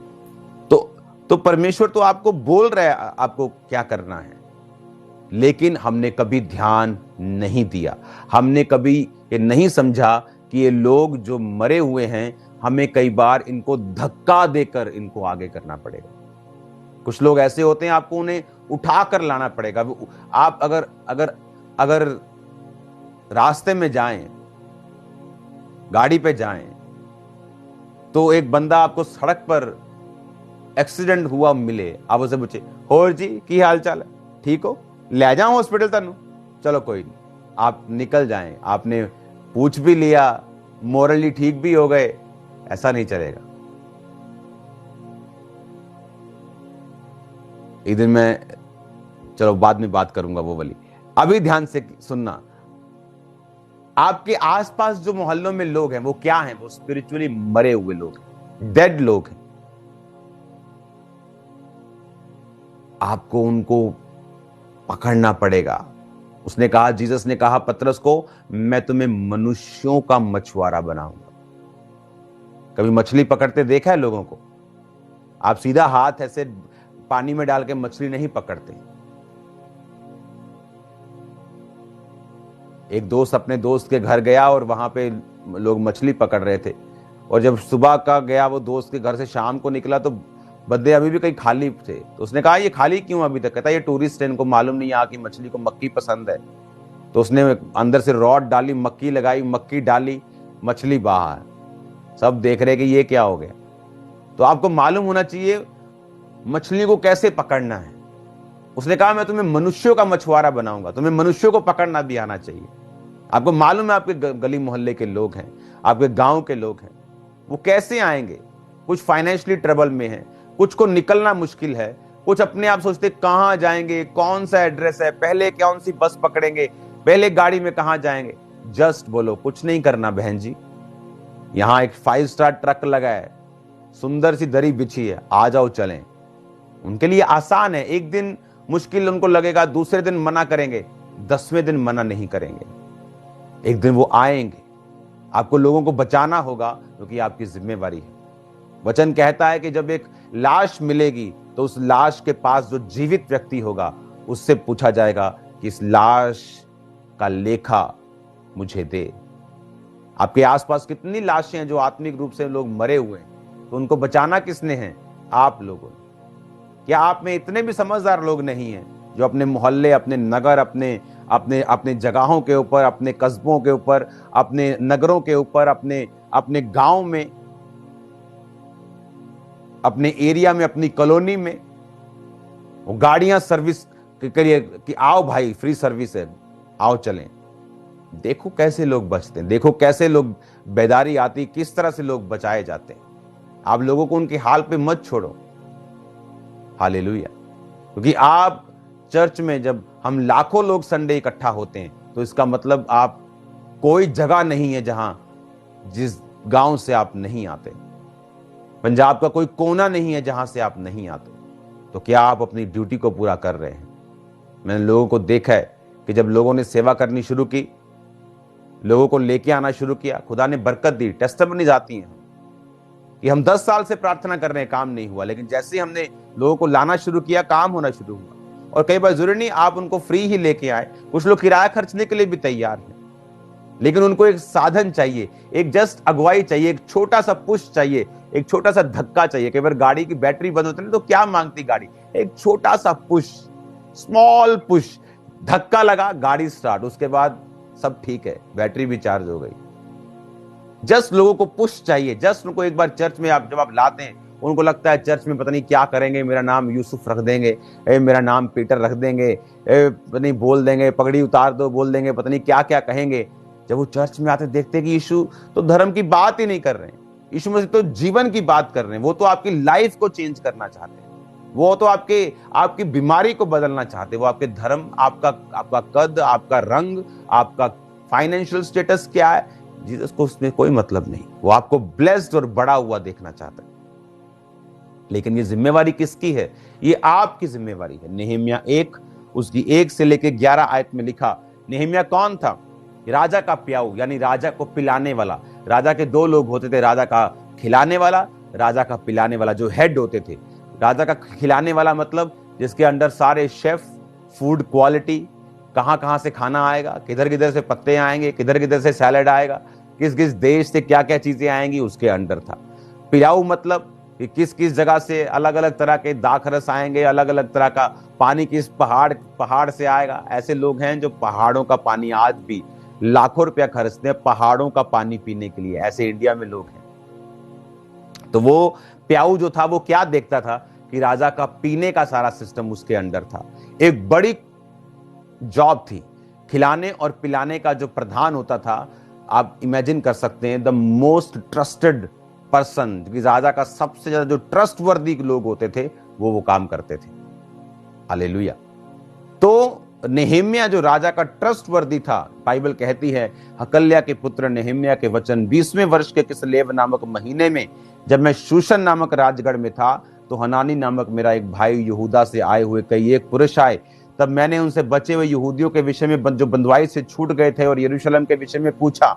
तो परमेश्वर तो आपको बोल रहा है आपको क्या करना है, लेकिन हमने कभी ध्यान नहीं दिया। हमने कभी ये नहीं समझा कि ये लोग जो मरे हुए हैं, हमें कई बार इनको धक्का देकर इनको आगे करना पड़ेगा। कुछ लोग ऐसे होते हैं, आपको उन्हें उठा कर लाना पड़ेगा। आप अगर रास्ते में जाएं, गाड़ी पे जाएं, तो एक बंदा आपको सड़क पर एक्सीडेंट हुआ मिले, आप उसे पूछे, होर जी की हाल चाल है, ठीक हो, ले जाऊं हॉस्पिटल तनु, चलो कोई नहीं, आप निकल जाएं। आपने पूछ भी लिया, मोरली ठीक भी हो गए, ऐसा नहीं चलेगा। एक दिन मैं, चलो बाद में बात करूंगा वो वाली, अभी ध्यान से सुनना। आपके आसपास जो मोहल्लों में लोग हैं, वो क्या हैं? वो स्पिरिचुअली मरे हुए लोग, डेड लोग हैं। आपको उनको पकड़ना पड़ेगा, उसने कहा, जीसस ने कहा पतरस को, मैं तुम्हें मनुष्यों का मछुआरा बनाऊंगा। कभी मछली पकड़ते देखा है लोगों को? आप सीधा हाथ ऐसे पानी में डाल के मछली नहीं पकड़ते। एक दोस्त अपने दोस्त के घर गया और वहां पे लोग मछली पकड़ रहे थे, और जब सुबह का गया वो दोस्त के घर से, शाम को निकला तो बद्दे अभी भी कहीं खाली थे। तो उसने कहा, ये खाली क्यों अभी तक? कहता, ये टूरिस्ट है, इनको मालूम नहीं यहाँ की मछली को मक्खी पसंद है। तो उसने अंदर से रॉड डाली, मक्खी लगाई, मक्खी डाली, मछली बाहर। सब देख रहे कि ये क्या हो गया। तो आपको मालूम होना चाहिए मछली को कैसे पकड़ना है। उसने कहा, मैं तुम्हें मनुष्यों का मछुआरा बनाऊंगा, तुम्हें मनुष्यों को पकड़ना भी आना चाहिए। आपको मालूम है आपके गली मोहल्ले के लोग हैं, आपके गांव के लोग हैं, वो कैसे आएंगे? कुछ फाइनेंशियली ट्रबल में है, कुछ को निकलना मुश्किल है, कुछ अपने आप सोचते कहां जाएंगे, कौन सा एड्रेस है, पहले कौन सी बस पकड़ेंगे, पहले गाड़ी में कहां जाएंगे। जस्ट बोलो, कुछ नहीं करना बहन जी, यहां एक 5 स्टार ट्रक लगा है, सुंदर सी दरी बिछी है, आ जाओ चलें। उनके लिए आसान है। एक दिन मुश्किल उनको लगेगा, दूसरे दिन मना करेंगे, 10वें दिन मना नहीं करेंगे। एक दिन वो आएंगे। आपको लोगों को बचाना होगा, क्योंकि आपकी जिम्मेवारी है। वचन कहता है कि जब एक लाश मिलेगी तो उस लाश के पास जो जीवित व्यक्ति होगा उससे पूछा जाएगा कि इस लाश का लेखा मुझे दे। आपके आसपास कितनी लाशें हैं जो आत्मिक रूप से लोग मरे हुए हैं, तो उनको बचाना किसने है? आप लोगों ने। क्या आप में इतने भी समझदार लोग नहीं हैं जो अपने मोहल्ले, अपने नगर, अपने अपने अपने जगहों के ऊपर, अपने कस्बों के ऊपर, अपने नगरों के ऊपर, अपने अपने गांव में, अपने एरिया में, अपनी कॉलोनी में वो गाड़ियां सर्विस करिए कि आओ भाई, फ्री सर्विस है, आओ चलें। देखो कैसे लोग बचते हैं, देखो कैसे लोग बेदारी आती, किस तरह से लोग बचाए जाते हैं। आप लोगों को उनके हाल पे मत छोड़ो। हालेलुया। क्योंकि आप चर्च में, जब हम लाखों लोग संडे इकट्ठा होते हैं, तो इसका मतलब आप कोई जगह नहीं है जहां, जिस गांव से आप नहीं आते, पंजाब का कोई कोना नहीं है जहां से आप नहीं आते। तो क्या आप अपनी ड्यूटी को पूरा कर रहे हैं? मैंने लोगों को देखा है कि जब लोगों ने सेवा करनी शुरू की, लोगों को लेके आना शुरू किया, खुदा ने बरकत दी। टेस्टिमनीज आती हैं कि हम 10 साल से प्रार्थना कर रहे हैं, काम नहीं हुआ, लेकिन जैसे हमने लोगों को लाना शुरू किया, काम होना शुरू हुआ। और कई बार जरूरी नहीं आप उनको फ्री ही लेके आए, कुछ लोग किराया खर्चने के लिए भी तैयार हैं, लेकिन उनको एक साधन चाहिए, एक जस्ट अगुवाई चाहिए, एक छोटा सा पुश चाहिए, एक छोटा सा धक्का चाहिए। कई बार गाड़ी की बैटरी बंद होती है तो क्या मांगती गाड़ी? एक छोटा सा पुश, स्मॉल पुश, धक्का लगा, गाड़ी स्टार्ट, उसके बाद सब ठीक है, बैटरी भी चार्ज हो गई। जस्ट लोगों को पुश चाहिए। जस्ट उनको एक बार चर्च में जब आप लाते हैं, उनको लगता है चर्च में पता नहीं क्या करेंगे, मेरा नाम यूसुफ रख देंगे, मेरा नाम पीटर रख देंगे, पता नहीं बोल देंगे, पगड़ी उतार दो बोल देंगे, पता नहीं क्या क्या कहेंगे। जब वो चर्च में आते देखते कि यीशु तो धर्म की बात ही नहीं कर रहे हैं, यीशु मसीह तो जीवन की बात कर रहे हैं, वो तो आपकी लाइफ को चेंज करना चाहते हैं, वो तो आपकी बीमारी को बदलना चाहते हैं। वो आपके धर्म, आपका कद, आपका रंग, आपका फाइनेंशियल स्टेटस क्या है, जीसस को उसमें कोई मतलब नहीं। वो आपको ब्लेस्ड और बड़ा हुआ देखना चाहता है। लेकिन ये जिम्मेवारी किसकी है? ये आपकी जिम्मेवारी है। नेहम्या 1 उसकी 1 से लेकर 11 आयत में लिखा। नेहम्या कौन था? राजा का प्याऊ, यानी राजा को पिलाने वाला। राजा के 2 लोग होते थे, राजा का खिलाने वाला, राजा का पिलाने वाला, जो हेड होते थे। राजा का खिलाने वाला मतलब जिसके अंडर सारे शेफ, फूड क्वालिटी, कहां कहां से खाना आएगा, किधर किधर से पत्ते आएंगे, किधर किधर से सैलेड आएगा, किस किस देश से क्या क्या चीजें आएंगी, उसके अंडर था। पिलाऊ मतलब कि किस किस जगह से अलग अलग तरह के दाखरस आएंगे, अलग अलग तरह का पानी किस पहाड़ से आएगा। ऐसे लोग हैं जो पहाड़ों का पानी आज भी लाखों रुपया खर्चते हैं पहाड़ों का पानी पीने के लिए। ऐसे इंडिया में लोग हैं। तो वो प्याऊ जो था वो क्या देखता था कि राजा का पीने का सारा सिस्टम उसके अंडर था। एक बड़ी जॉब थी। खिलाने और पिलाने का जो प्रधान होता था, आप इमेजिन कर सकते हैं, द मोस्ट ट्रस्टेड पर्सन, राजा का सबसे ज्यादा जो ट्रस्टवर्दी लोग होते थे वो काम करते थे। हालेलुया। तो नेहम्या जो राजा का ट्रस्टवर्दी था, बाइबल कहती है हकल्या के पुत्र नेहम्या के वचन, 20वें वर्ष के किसलेव नामक महीने में, जब मैं शूशन नामक राजगढ़ में था, तो हनानी नामक मेरा एक भाई यहूदा से आए हुए कई एक पुरुष आए, तब मैंने उनसे बचे हुए यहूदियों के विषय में जो बंधुआई से छूट गए थे और यरूशलेम के विषय में पूछा।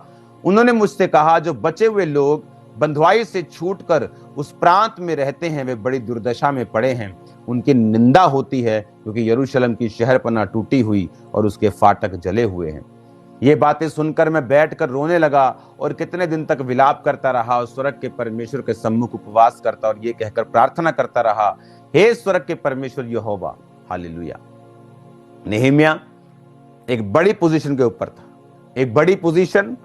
उन्होंने मुझसे कहा, जो बचे हुए लोग बंधुआई से छूटकर उस प्रांत में रहते हैं वे बड़ी दुर्दशा में पड़े हैं। उनकी निंदा होती है क्योंकि यरूशलेम की शहरपनाह टूटी हुई और उसके फाटक जले हुए हैं। ये बातें सुनकर मैं बैठकर रोने लगा और कितने दिन तक विलाप करता रहा और स्वर्ग के परमेश्वर के सम्मुख उपवास करता और ये कहकर प्रार्थना करता रहा, हे स्वर्ग के परमेश्वर यहोवा। हालेलुया। नेहम्याह एक बड़ी पोजीशन के ऊपर था, एक बड़ी पोजीशन।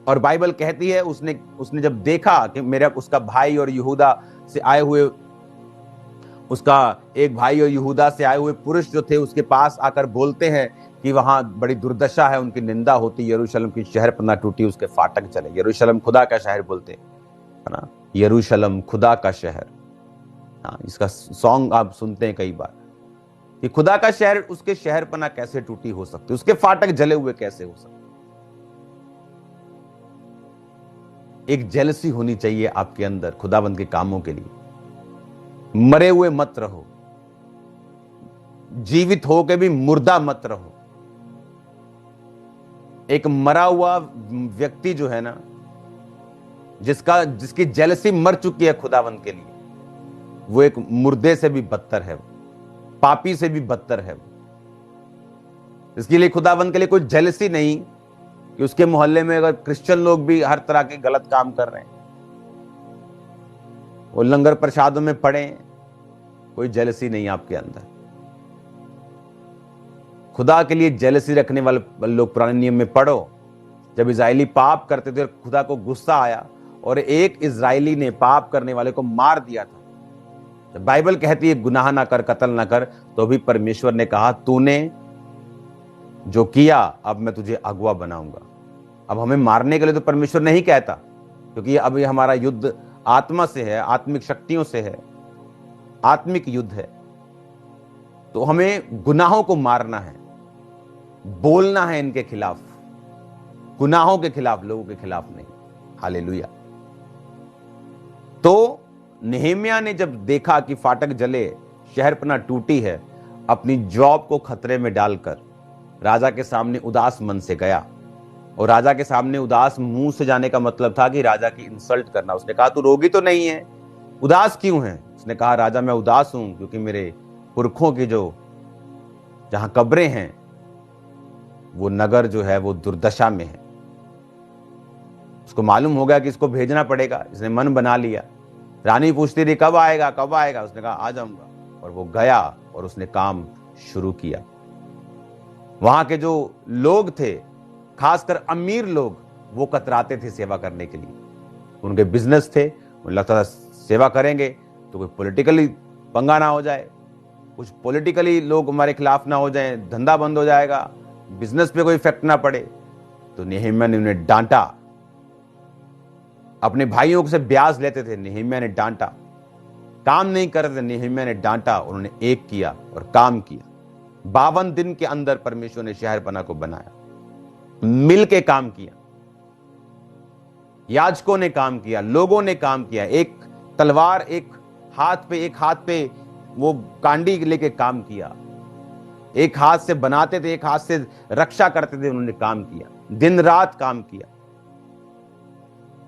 और बाइबल कहती है उसने जब देखा कि मेरा उसका भाई और यहूदा से आए हुए उसका एक भाई और यहूदा से आए हुए पुरुष जो थे उसके पास आकर बोलते हैं कि वहां बड़ी दुर्दशा है, उनकी निंदा होती, यरूशलेम की शहरपनाह टूटी, उसके फाटक चले। यरूशलेम खुदा का शहर बोलते है ना, यरूशलेम खुदा का शहर। हाँ, इसका सॉन्ग आप सुनते हैं कई बार कि खुदा का शहर, उसके शहरपनाह कैसे टूटी हो सकती, उसके फाटक जले हुए कैसे हो सकते। एक जेलसी होनी चाहिए आपके अंदर खुदाबंद के कामों के लिए। मरे हुए मत रहो, जीवित हो के भी मुर्दा मत रहो। एक मरा हुआ व्यक्ति जो है ना, जिसकी जेलसी मर चुकी है खुदाबंद के लिए, वो एक मुर्दे से भी बदतर है, पापी से भी बदतर है। इसके लिए खुदाबंद के लिए कोई जेलसी नहीं कि उसके मोहल्ले में अगर क्रिश्चियन लोग भी हर तरह के गलत काम कर रहे हैं, वो लंगर प्रसादों में पड़े, कोई जेलसी नहीं आपके अंदर। खुदा के लिए जेलसी रखने वाले लोग पुराने नियम में पढ़ो, जब इजरायली पाप करते थे और खुदा को गुस्सा आया और एक इजरायली ने पाप करने वाले को मार दिया था। जब बाइबल कहती है गुनाह ना कर, कत्ल ना कर, तो भी परमेश्वर ने कहा तूने जो किया अब मैं तुझे अगुआ बनाऊंगा। अब हमें मारने के लिए तो परमेश्वर नहीं कहता, क्योंकि अब ये हमारा युद्ध आत्मा से है, आत्मिक शक्तियों से है, आत्मिक युद्ध है। तो हमें गुनाहों को मारना है, बोलना है इनके खिलाफ, गुनाहों के खिलाफ, लोगों के खिलाफ नहीं। हालेलुया। तो नेहम्याह ने जब देखा कि फाटक जले, शहरपनाह टूटी है, अपनी जॉब को खतरे में डालकर राजा के सामने उदास मन से गया। और राजा के सामने उदास मुंह से जाने का मतलब था कि राजा की इंसल्ट करना। उसने कहा तू रोगी तो नहीं है, उदास क्यों है? उसने कहा राजा मैं उदास हूं क्योंकि मेरे पुरखों की जो जहां कब्रें हैं वो नगर जो है वो दुर्दशा में है। उसको मालूम हो गया कि इसको भेजना पड़ेगा, इसने मन बना लिया। रानी पूछती रही कब आएगा कब आएगा, उसने कहा आ जाऊंगा, और वो गया और उसने काम शुरू किया। वहां के जो लोग थे, खासकर अमीर लोग, वो कतराते थे सेवा करने के लिए। उनके बिजनेस थे, उन्हें लगता था सेवा करेंगे तो कोई पॉलिटिकली पंगा ना हो जाए, कुछ पॉलिटिकली लोग हमारे खिलाफ ना हो जाए, धंधा बंद हो जाएगा, बिजनेस पे कोई इफेक्ट ना पड़े। तो नेहम्याह ने उन्हें डांटा। अपने भाइयों से ब्याज लेते थे, नेहम्याह ने डांटा। काम नहीं करते, नेहम्याह ने डांटा। उन्होंने एक किया और काम किया। 52 दिन के अंदर परमेश्वर ने शहरपनाह को बनाया। मिल के काम किया, याजकों ने काम किया, लोगों ने काम किया। एक तलवार एक हाथ पे वो कांडी लेके काम किया। एक हाथ से बनाते थे, एक हाथ से रक्षा करते थे। उन्होंने काम किया, दिन रात काम किया।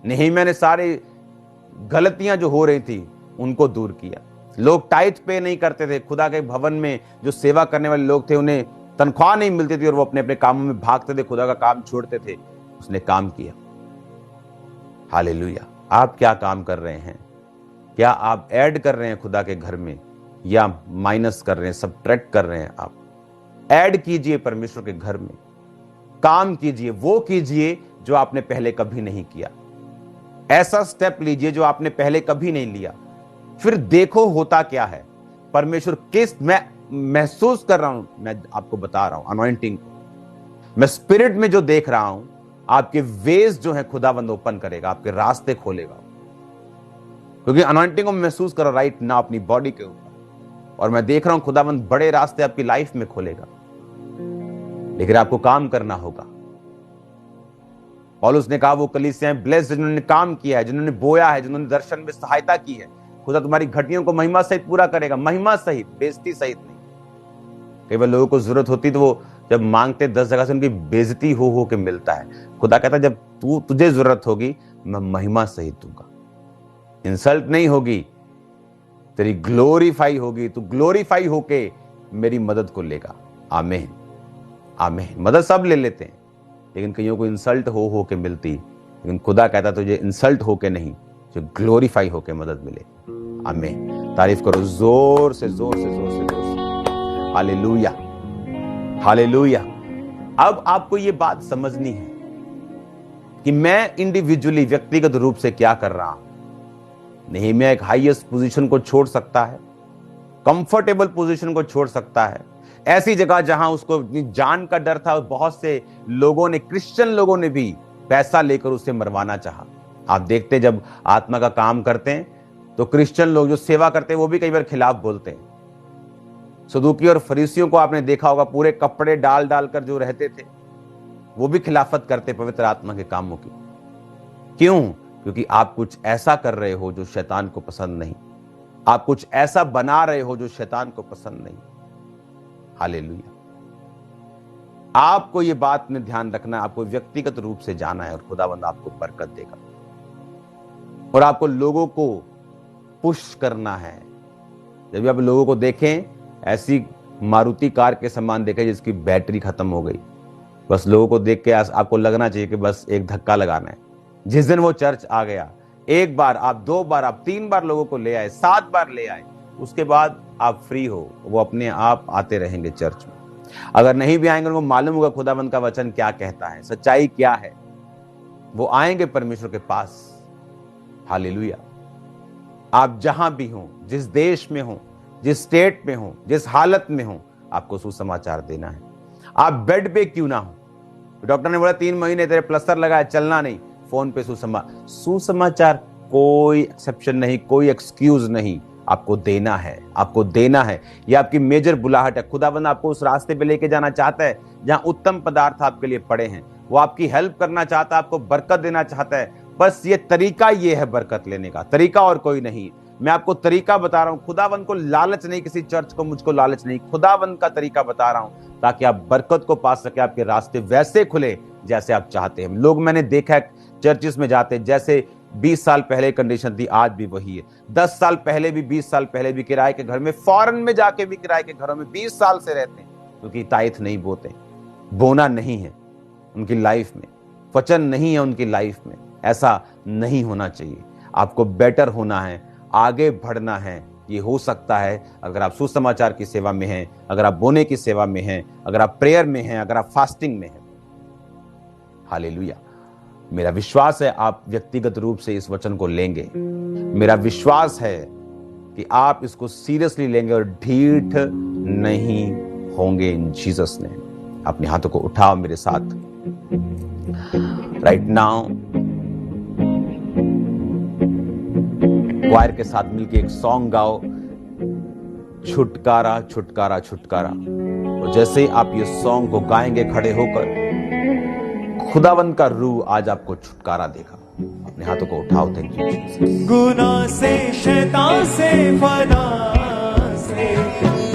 नेहम्याह ने सारी गलतियां जो हो रही थी उनको दूर किया। लोग टाइट पे नहीं करते थे। खुदा के भवन में जो सेवा करने वाले लोग थे उन्हें तनख्वाह नहीं मिलती थी और वो अपने अपने कामों में भागते थे, खुदा का काम छोड़ते थे। उसने काम किया। हालेलुया। आप क्या काम कर रहे हैं? क्या आप ऐड कर रहे हैं खुदा के घर में या माइनस कर रहे हैं, सबट्रैक्ट कर रहे हैं? आप ऐड कीजिए परमेश्वर के घर में, काम कीजिए, वो कीजिए जो आपने पहले कभी नहीं किया। ऐसा स्टेप लीजिए जो आपने पहले कभी नहीं लिया। फिर देखो होता क्या है। परमेश्वर मैं महसूस कर रहा हूं, मैं आपको बता रहा हूं अनॉइंटिंग को। मैं स्पिरिट में जो देख रहा हूं, आपके वेज जो है खुदाबंद ओपन करेगा, आपके रास्ते खोलेगा। क्योंकि अनॉइंटिंग को महसूस करो राइट ना अपनी बॉडी के ऊपर, और मैं देख रहा हूं खुदाबंद बड़े रास्ते आपकी लाइफ में खोलेगा। लेकिन आपको काम करना होगा। पौलुस ने कहा वो कलीसियाएं ब्लेस्ड जिन्होंने काम किया है, जिन्होंने बोया है, जिन्होंने दर्शन में सहायता की है। खुदा तुम्हारी घटियों को महिमा सहित पूरा करेगा, महिमा सहित, बेइज्जती सहित नहीं। कई बार लोगों को जरूरत होती तो वो जब मांगते 10 जगह से उनकी बेइज्जती हो के मिलता है। खुदा कहता है जब तुझे जरूरत होगी मैं महिमा सहित दूंगा, इंसल्ट नहीं होगी, तेरी ग्लोरीफाई होगी, तू ग्लोरीफाई होके मेरी मदद को लेगा। आमीन आमीन। मदद सब ले लेते हैं, लेकिन कईयों को इंसल्ट हो के मिलती, लेकिन खुदा कहता तुझे इंसल्ट होके नहीं, जो ग्लोरीफाई होके मदद मिले। आमीन। तारीफ करो जोर से जोर से जोर से जोर से। Hallelujah hallelujah. अब आपको ये बात समझनी है कि मैं इंडिविजुअली व्यक्तिगत रूप से क्या कर रहा हूं। नehemiah एक हाईएस्ट पोजीशन को छोड़ सकता है, कंफर्टेबल पोजीशन को छोड़ सकता है, ऐसी जगह जहां उसको अपनी जान का डर था। बहुत से लोगों ने, क्रिश्चियन लोगों ने भी पैसा लेकर उसे मरवाना चाहा। आप देखते जब आत्मा का काम करते हैं तो क्रिश्चियन लोग जो सेवा करते हैं वो भी कई बार खिलाफ बोलते हैं। सदूकी और फरीसियों को आपने देखा होगा, पूरे कपड़े डाल डालकर जो रहते थे वो भी खिलाफत करते पवित्र आत्मा के कामों की। क्यों? क्योंकि आप कुछ ऐसा कर रहे हो जो शैतान को पसंद नहीं, आप कुछ ऐसा बना रहे हो जो शैतान को पसंद नहीं। हालेलुया। आपको ये बात में ध्यान रखना है, आपको व्यक्तिगत रूप से जाना है और खुदावंद आपको बरकत देगा। और आपको लोगों को पुश करना है। जब भी आप लोगों को देखें, ऐसी मारुति कार के समान देखें जिसकी बैटरी खत्म हो गई, बस लोगों को देख के आपको लगना चाहिए कि बस एक धक्का लगाना है। जिस दिन वो चर्च आ गया, एक बार आप, 2 बार आप, 3 बार लोगों को ले आए, 7 बार ले आए, उसके बाद आप फ्री हो, वो अपने आप आते रहेंगे चर्च में। अगर नहीं भी आएंगे, उनको मालूम होगा खुदावंद का वचन क्या कहता है, सच्चाई क्या है, वो आएंगे परमेश्वर के पास। हालेलुया। आप जहां भी हो, जिस देश में हो, जिस स्टेट में हो, जिस हालत में हो, आपको सुसमाचार देना है। आप बेड पे क्यों ना हो, डॉक्टर ने बोला 3 महीने तेरे प्लास्टर लगाया, चलना नहीं, फोन पे सुसमाचार, कोई एक्सेप्शन नहीं, कोई एक्सक्यूज नहीं, आपको देना है, आपको देना है। यह आपकी मेजर बुलाहट है। खुदावंद आपको उस रास्ते पे लेके जाना चाहता है जहां उत्तम पदार्थ आपके लिए पड़े हैं। वो आपकी हेल्प करना चाहता है, आपको बरकत देना चाहता है। बस ये तरीका ये है बरकत लेने का, तरीका और कोई नहीं। मैं आपको तरीका बता रहा हूं, खुदावंद को लालच नहीं, किसी चर्च को, मुझको लालच नहीं, खुदावंद का तरीका बता रहा हूं ताकि आप बरकत को पा सके, आपके रास्ते वैसे खुले जैसे आप चाहते हैं। लोग मैंने देखा है चर्चिस में जाते, जैसे 20 साल पहले कंडीशन थी आज भी वही है, 10 साल पहले भी, 20 साल पहले भी किराए के घर में, फॉरेन में जाके भी किराए के घरों में 20 साल से रहते हैं, क्योंकि ताइथ नहीं बोते, बोना नहीं है उनकी लाइफ में, वचन नहीं है उनकी लाइफ में। ऐसा नहीं होना चाहिए। आपको बेटर होना है, आगे बढ़ना है। ये हो सकता है अगर आप सुसमाचार की सेवा में हैं, अगर आप बोने की सेवा में हैं, अगर आप प्रेयर में हैं, अगर आप फास्टिंग में हैं। हालेलुया। मेरा विश्वास है आप व्यक्तिगत रूप से इस वचन को लेंगे। मेरा विश्वास है कि आप इसको सीरियसली लेंगे और ढीठ नहीं होंगे इन जीसस ने। अपने हाथों को उठाओ मेरे साथ राइट नाउ, क्वायर के साथ मिलके एक सॉन्ग गाओ, छुटकारा छुटकारा छुटकारा। और जैसे ही आप ये सॉन्ग को गाएंगे खड़े होकर, खुदावंद का रूह आज आपको छुटकारा देगा। अपने हाथों को उठाओ। Thank you Jesus. गुनाह से, शैतान से, फना से,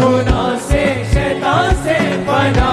गुनाह से, शैतान से फना